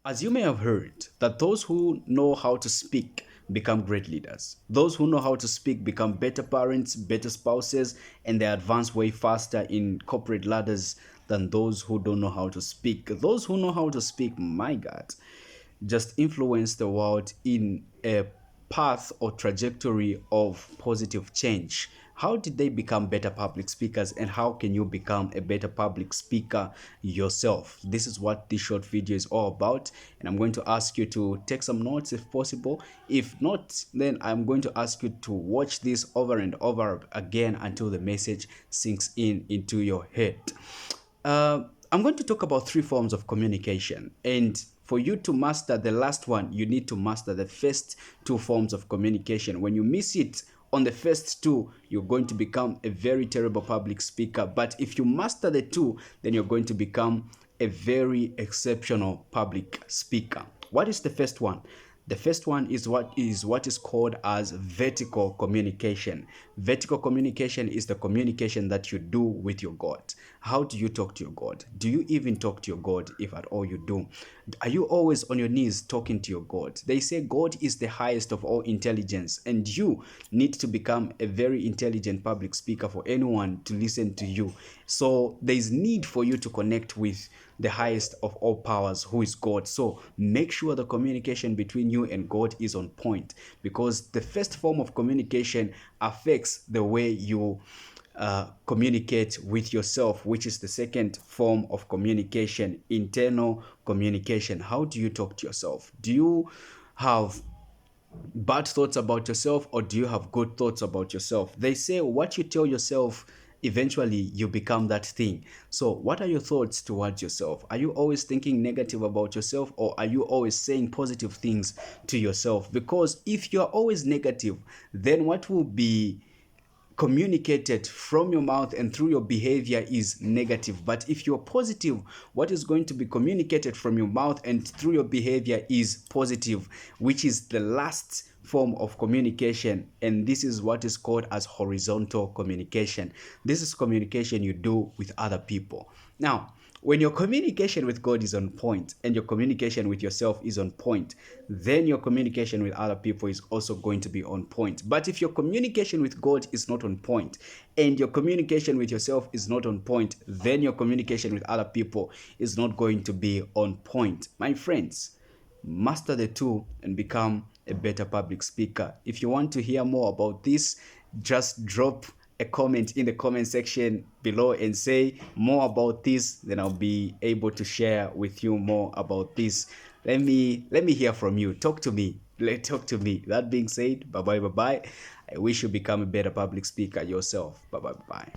As you may have heard, that those who know how to speak become great leaders. Those who know how to speak become better parents, better spouses, and they advance way faster in corporate ladders than those who don't know how to speak. Those who know how to speak, my God, just influence the world in a path or trajectory of positive change. How did they become better public speakers, and how can you become a better public speaker yourself? This is what this short video is all about, and I'm going to ask you to take some notes if possible. If not, then I'm going to ask you to watch this over and over again until the message sinks in into your head. I'm going to talk about three forms of communication. And for you to master the last one, you need to master the first two forms of communication. When you miss it on the first two, you're going to become a very terrible public speaker. But if you master the two, then you're going to become a very exceptional public speaker. What is the first one? The first one is what is called as vertical communication. Vertical communication is the communication that you do with your God. How do you talk to your God? Do you even talk to your God, if at all you do? Are you always on your knees talking to your God? They say God is the highest of all intelligence, and you need to become a very intelligent public speaker for anyone to listen to you. So there is need for you to connect with the highest of all powers, who is God. So make sure the communication between you and God is on point, because the first form of communication affects the way you communicate with yourself, which is the second form of communication, internal communication. How do you talk to yourself? Do you have bad thoughts about yourself, or do you have good thoughts about yourself? They say what you tell yourself, eventually you become that thing. So what are your thoughts towards yourself? Are you always thinking negative about yourself, or are you always saying positive things to yourself? Because if you're always negative, then what will be communicated from your mouth and through your behavior is negative. But if you're positive, what is going to be communicated from your mouth and through your behavior is positive, which is the last form of communication. And this is what is called as horizontal communication. This is communication you do with other people. Now, when your communication with God is on point and your communication with yourself is on point, then your communication with other people is also going to be on point. But if your communication with God is not on point and your communication with yourself is not on point, then your communication with other people is not going to be on point. My friends, master the two and become a better public speaker. If you want to hear more about this, just drop a comment in the comment section below and say more about this, then I'll be able to share with you more about this. Let me hear from you. Talk to me. Talk to me. That being said, bye bye. I wish you become a better public speaker yourself. Bye bye.